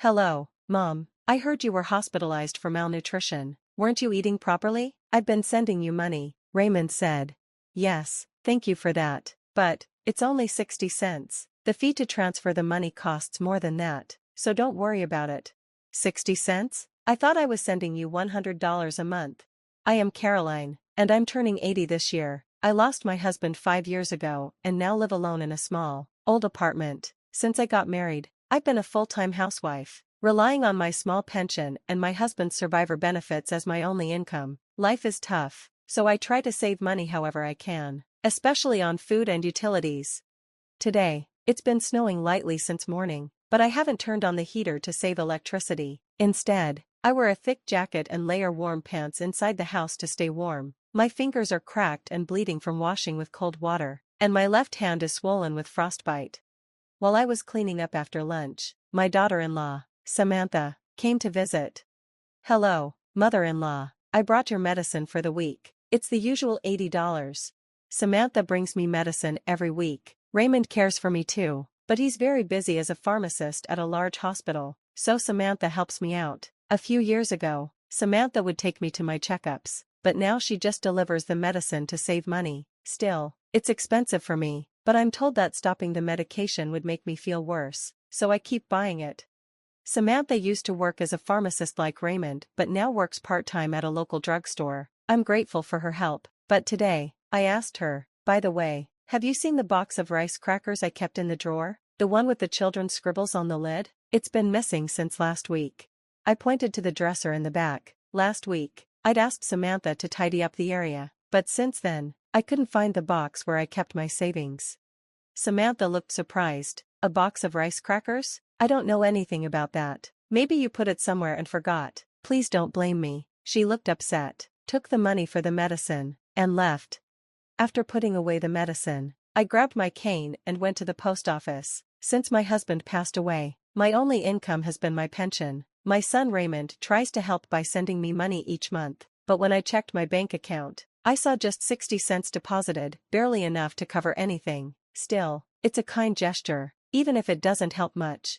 Hello, Mom. I heard you were hospitalized for malnutrition. Weren't you eating properly? I've been sending you money, Raymond said. Yes, thank you for that. But, it's only 60 cents. The fee to transfer the money costs more than that, so don't worry about it. 60 cents? I thought I was sending you $100 a month. I am Caroline, and I'm turning 80 this year. I lost my husband 5 years ago and now live alone in a small, old apartment. Since I got married, I've been a full-time housewife, relying on my small pension and my husband's survivor benefits as my only income. Life is tough, so I try to save money however I can, especially on food and utilities. Today, it's been snowing lightly since morning, but I haven't turned on the heater to save electricity. Instead, I wear a thick jacket and layer warm pants inside the house to stay warm. My fingers are cracked and bleeding from washing with cold water, and my left hand is swollen with frostbite. While I was cleaning up after lunch, my daughter-in-law, Samantha, came to visit. Hello, mother-in-law. I brought your medicine for the week. It's the usual $80. Samantha brings me medicine every week. Raymond cares for me too, but he's very busy as a pharmacist at a large hospital, so Samantha helps me out. A few years ago, Samantha would take me to my checkups, but now she just delivers the medicine to save money. Still, it's expensive for me, but I'm told that stopping the medication would make me feel worse, so I keep buying it. Samantha used to work as a pharmacist like Raymond but now works part-time at a local drugstore. I'm grateful for her help, but today, I asked her, by the way, have you seen the box of rice crackers I kept in the drawer? The one with the children's scribbles on the lid? It's been missing since last week. I pointed to the dresser in the back. Last week, I'd asked Samantha to tidy up the area, but since then, I couldn't find the box where I kept my savings. Samantha looked surprised. A box of rice crackers? I don't know anything about that. Maybe you put it somewhere and forgot. Please don't blame me. She looked upset, took the money for the medicine, and left. After putting away the medicine, I grabbed my cane and went to the post office. Since my husband passed away, my only income has been my pension. My son Raymond tries to help by sending me money each month, but when I checked my bank account, I saw just 60 cents deposited, barely enough to cover anything. Still, it's a kind gesture, even if it doesn't help much.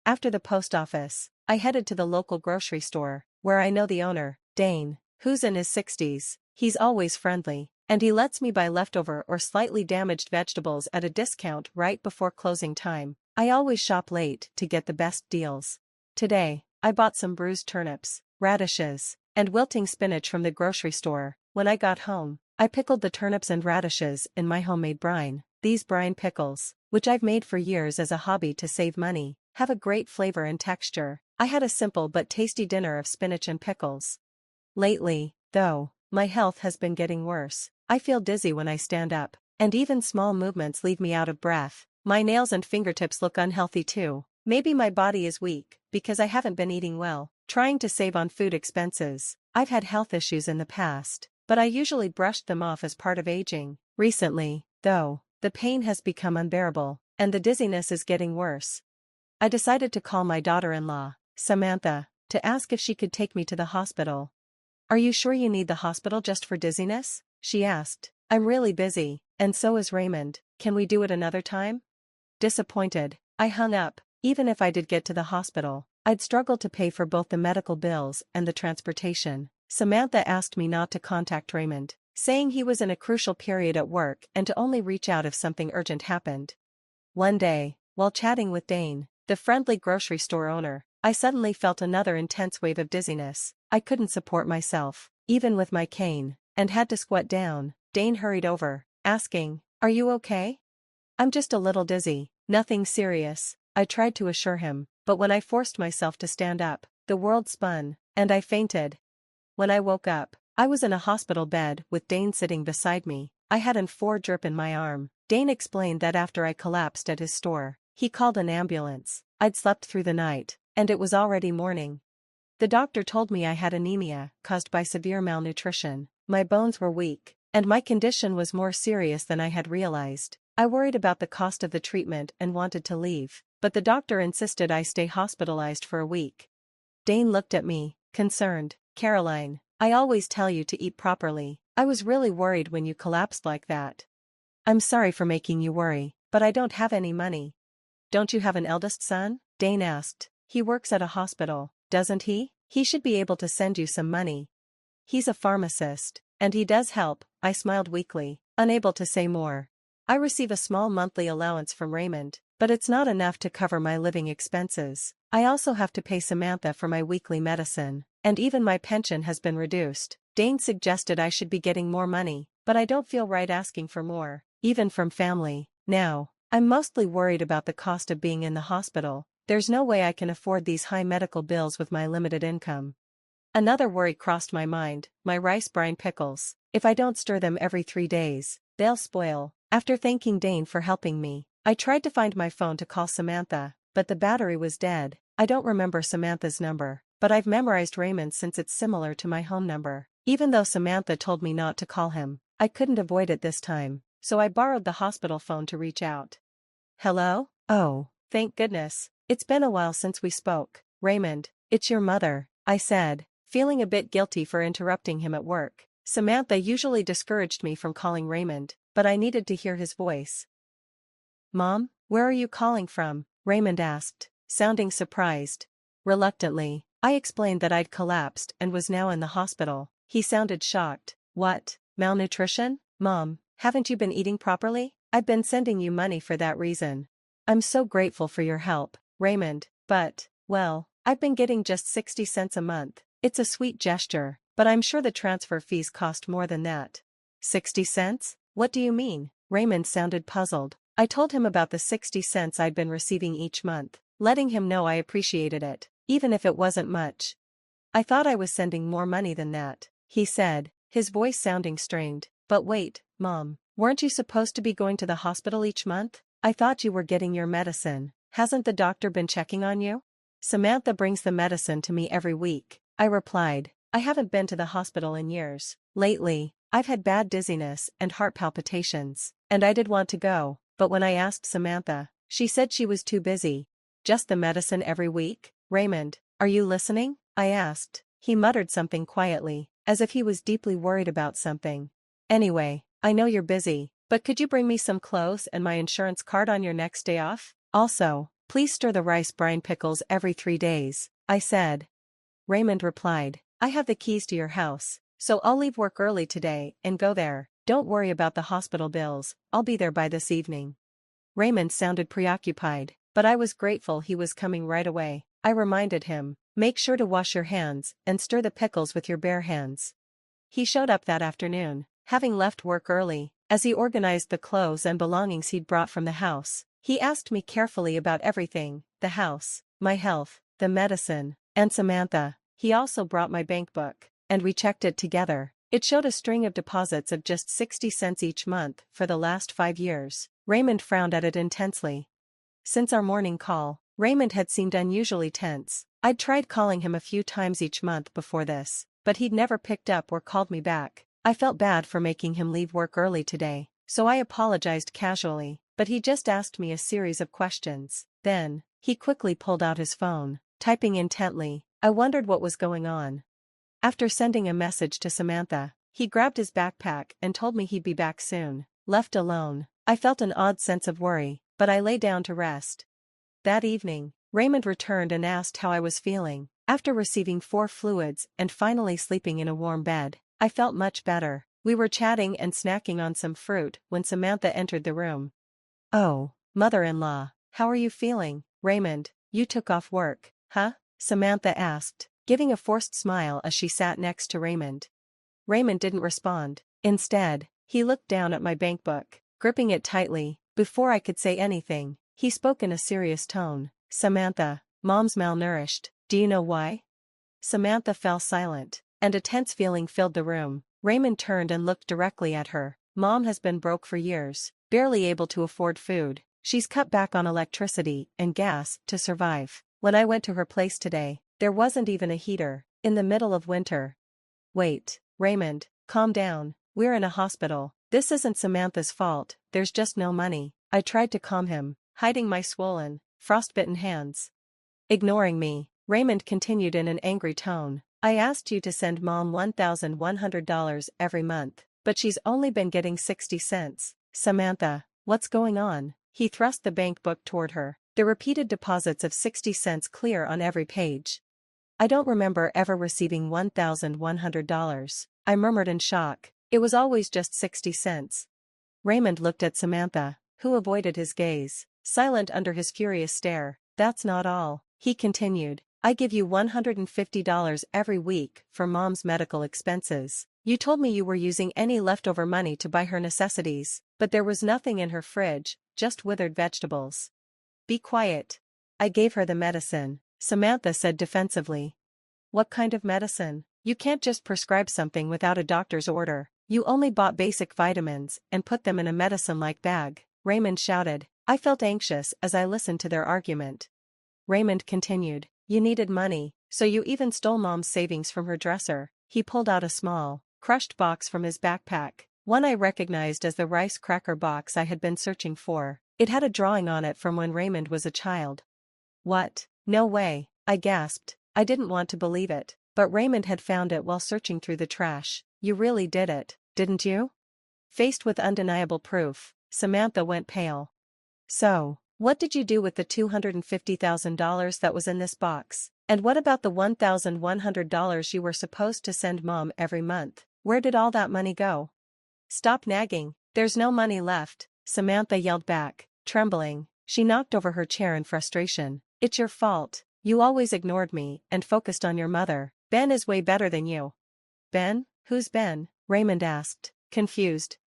After the post office, I headed to the local grocery store, where I know the owner, Dane, who's in his 60s. He's always friendly, and he lets me buy leftover or slightly damaged vegetables at a discount right before closing time. I always shop late to get the best deals. Today, I bought some bruised turnips, radishes, and wilting spinach from the grocery store. When I got home, I pickled the turnips and radishes in my homemade brine. These brine pickles, which I've made for years as a hobby to save money, have a great flavor and texture. I had a simple but tasty dinner of spinach and pickles. Lately, though, my health has been getting worse. I feel dizzy when I stand up, and even small movements leave me out of breath. My nails and fingertips look unhealthy too. Maybe my body is weak, because I haven't been eating well, trying to save on food expenses. I've had health issues in the past, but I usually brushed them off as part of aging. Recently, though, the pain has become unbearable, and the dizziness is getting worse. I decided to call my daughter-in-law, Samantha, to ask if she could take me to the hospital. Are you sure you need the hospital just for dizziness? She asked. I'm really busy, and so is Raymond. Can we do it another time? Disappointed, I hung up. Even if I did get to the hospital, I'd struggle to pay for both the medical bills and the transportation. Samantha asked me not to contact Raymond, saying he was in a crucial period at work and to only reach out if something urgent happened. One day, while chatting with Dane, the friendly grocery store owner, I suddenly felt another intense wave of dizziness. I couldn't support myself, even with my cane, and had to squat down. Dane hurried over, asking, "Are you okay?" "I'm just a little dizzy, nothing serious," I tried to assure him, but when I forced myself to stand up, the world spun, and I fainted. When I woke up, I was in a hospital bed with Dane sitting beside me. I had an 4 drip in my arm. Dane explained that after I collapsed at his store, he called an ambulance. I'd slept through the night, and it was already morning. The doctor told me I had anemia, caused by severe malnutrition. My bones were weak, and my condition was more serious than I had realized. I worried about the cost of the treatment and wanted to leave, but the doctor insisted I stay hospitalized for a week. Dane looked at me, concerned. "Caroline, I always tell you to eat properly. I was really worried when you collapsed like that." "I'm sorry for making you worry, but I don't have any money." "Don't you have an eldest son?" Dane asked. He works at a hospital, doesn't he? He should be able to send you some money. He's a pharmacist, and he does help. I smiled weakly, unable to say more. I receive a small monthly allowance from Raymond, but it's not enough to cover my living expenses. I also have to pay Samantha for my weekly medicine, and even my pension has been reduced. Dane suggested I should be getting more money, but I don't feel right asking for more, even from family. Now, I'm mostly worried about the cost of being in the hospital. There's no way I can afford these high medical bills with my limited income. Another worry crossed my mind, my rice brine pickles. If I don't stir them every 3 days, they'll spoil. After thanking Dane for helping me, I tried to find my phone to call Samantha, but the battery was dead. I don't remember Samantha's number, but I've memorized Raymond's since it's similar to my home number. Even though Samantha told me not to call him, I couldn't avoid it this time, so I borrowed the hospital phone to reach out. Hello? Oh, thank goodness. It's been a while since we spoke. Raymond, it's your mother, I said, feeling a bit guilty for interrupting him at work. Samantha usually discouraged me from calling Raymond, but I needed to hear his voice. Mom, where are you calling from? Raymond asked, sounding surprised. Reluctantly, I explained that I'd collapsed and was now in the hospital. He sounded shocked. What? Malnutrition? Mom, haven't you been eating properly? I've been sending you money for that reason. I'm so grateful for your help, Raymond, but, well, I've been getting just 60 cents a month. It's a sweet gesture, but I'm sure the transfer fees cost more than that. 60 cents? What do you mean? Raymond sounded puzzled. I told him about the 60 cents I'd been receiving each month, letting him know I appreciated it, even if it wasn't much. I thought I was sending more money than that, he said, his voice sounding strained. But wait, Mom, weren't you supposed to be going to the hospital each month? I thought you were getting your medicine. Hasn't the doctor been checking on you? Samantha brings the medicine to me every week, I replied. I haven't been to the hospital in years. Lately, I've had bad dizziness and heart palpitations, and I did want to go, but when I asked Samantha, she said she was too busy. Just the medicine every week? Raymond, are you listening? I asked. He muttered something quietly, as if he was deeply worried about something. Anyway, I know you're busy, but could you bring me some clothes and my insurance card on your next day off? Also, please stir the rice brine pickles every 3 days, I said. Raymond replied, I have the keys to your house, so I'll leave work early today and go there. Don't worry about the hospital bills, I'll be there by this evening. Raymond sounded preoccupied, but I was grateful he was coming right away. I reminded him, make sure to wash your hands and stir the pickles with your bare hands. He showed up that afternoon, having left work early. As he organized the clothes and belongings he'd brought from the house, he asked me carefully about everything, the house, my health, the medicine, and Samantha. He also brought my bank book, and we checked it together. It showed a string of deposits of just 60 cents each month for the last 5 years. Raymond frowned at it intensely. Since our morning call, Raymond had seemed unusually tense. I'd tried calling him a few times each month before this, but he'd never picked up or called me back. I felt bad for making him leave work early today, so I apologized casually, but he just asked me a series of questions. Then, he quickly pulled out his phone, typing intently. I wondered what was going on. After sending a message to Samantha, he grabbed his backpack and told me he'd be back soon. Left alone, I felt an odd sense of worry, but I lay down to rest. That evening, Raymond returned and asked how I was feeling. After receiving 4 fluids and finally sleeping in a warm bed, I felt much better. We were chatting and snacking on some fruit when Samantha entered the room. Oh, mother-in-law, how are you feeling? Raymond, you took off work, huh? Samantha asked, giving a forced smile as she sat next to Raymond. Raymond didn't respond. Instead, he looked down at my bank book, gripping it tightly. Before I could say anything, he spoke in a serious tone. Samantha, Mom's malnourished. Do you know why? Samantha fell silent, and a tense feeling filled the room. Raymond turned and looked directly at her. Mom has been broke for years, barely able to afford food. She's cut back on electricity and gas to survive. When I went to her place today, there wasn't even a heater, in the middle of winter. Wait, Raymond, calm down. We're in a hospital. This isn't Samantha's fault, there's just no money. I tried to calm him, hiding my swollen, frostbitten hands. Ignoring me, Raymond continued in an angry tone. I asked you to send Mom $1,100 every month, but she's only been getting 60 cents. Samantha, what's going on? He thrust the bank book toward her. The repeated deposits of 60 cents clear on every page. I don't remember ever receiving $1,100, I murmured in shock. It was always just 60 cents. Raymond looked at Samantha, who avoided his gaze, silent under his furious stare. That's not all, he continued. I give you $150 every week for Mom's medical expenses. You told me you were using any leftover money to buy her necessities, but there was nothing in her fridge, just withered vegetables. Be quiet. I gave her the medicine, Samantha said defensively. What kind of medicine? You can't just prescribe something without a doctor's order. You only bought basic vitamins and put them in a medicine-like bag, Raymond shouted. I felt anxious as I listened to their argument. Raymond continued. You needed money, so you even stole Mom's savings from her dresser. He pulled out a small, crushed box from his backpack, one I recognized as the rice cracker box I had been searching for. It had a drawing on it from when Raymond was a child. What? No way, I gasped. I didn't want to believe it, but Raymond had found it while searching through the trash. You really did it, didn't you? Faced with undeniable proof, Samantha went pale. So, what did you do with the $250,000 that was in this box? And what about the $1,100 you were supposed to send Mom every month? Where did all that money go? Stop nagging, there's no money left, Samantha yelled back, trembling. She knocked over her chair in frustration. It's your fault. You always ignored me and focused on your mother. Ben is way better than you. Ben? Who's Ben? Raymond asked, confused.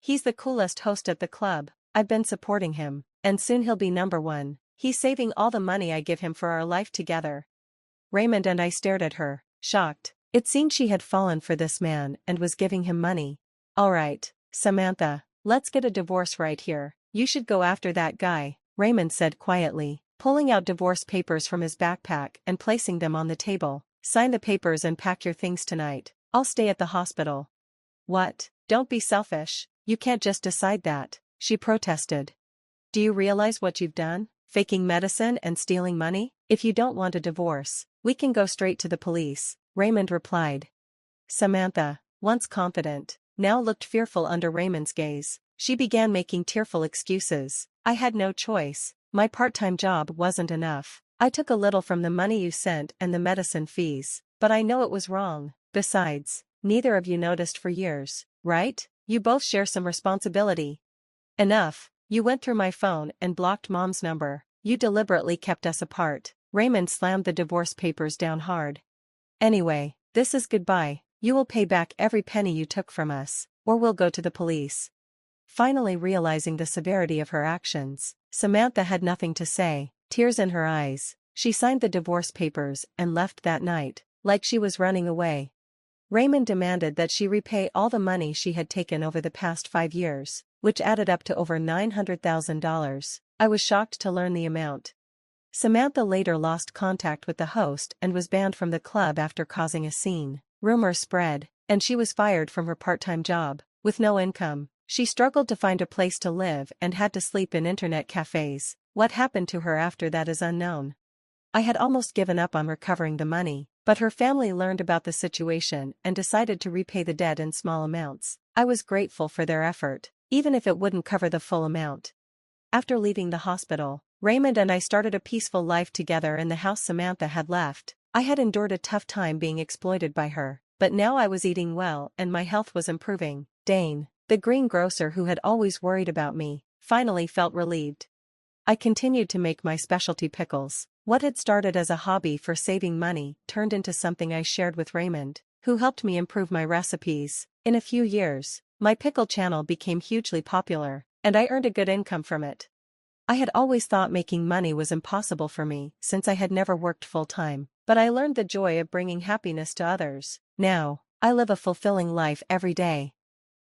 He's the coolest host at the club. I've been supporting him, and soon he'll be #1. He's saving all the money I give him for our life together. Raymond and I stared at her, shocked. It seemed she had fallen for this man and was giving him money. All right, Samantha, let's get a divorce right here. You should go after that guy, Raymond said quietly, pulling out divorce papers from his backpack and placing them on the table. Sign the papers and pack your things tonight. I'll stay at the hospital. What? Don't be selfish. You can't just decide that, she protested. Do you realize what you've done? Faking medicine and stealing money? If you don't want a divorce, we can go straight to the police, Raymond replied. Samantha, once confident, now looked fearful under Raymond's gaze. She began making tearful excuses. I had no choice. My part-time job wasn't enough. I took a little from the money you sent and the medicine fees, but I know it was wrong. Besides, neither of you noticed for years, right? You both share some responsibility. Enough. You went through my phone and blocked Mom's number. You deliberately kept us apart. Raymond slammed the divorce papers down hard. Anyway, this is goodbye. You will pay back every penny you took from us, or we'll go to the police. Finally realizing the severity of her actions, Samantha had nothing to say, tears in her eyes. She signed the divorce papers and left that night, like she was running away. Raymond demanded that she repay all the money she had taken over the past 5 years, which added up to over $900,000. I was shocked to learn the amount. Samantha later lost contact with the host and was banned from the club after causing a scene. Rumors spread, and she was fired from her part-time job. With no income, she struggled to find a place to live and had to sleep in internet cafes. What happened to her after that is unknown. I had almost given up on recovering the money, but her family learned about the situation and decided to repay the debt in small amounts. I was grateful for their effort, even if it wouldn't cover the full amount. After leaving the hospital, Raymond and I started a peaceful life together in the house Samantha had left. I had endured a tough time being exploited by her, but now I was eating well and my health was improving. Dane, the greengrocer who had always worried about me, finally felt relieved. I continued to make my specialty pickles. What had started as a hobby for saving money turned into something I shared with Raymond, who helped me improve my recipes. In a few years, my pickle channel became hugely popular, and I earned a good income from it. I had always thought making money was impossible for me since I had never worked full-time, but I learned the joy of bringing happiness to others. Now, I live a fulfilling life every day.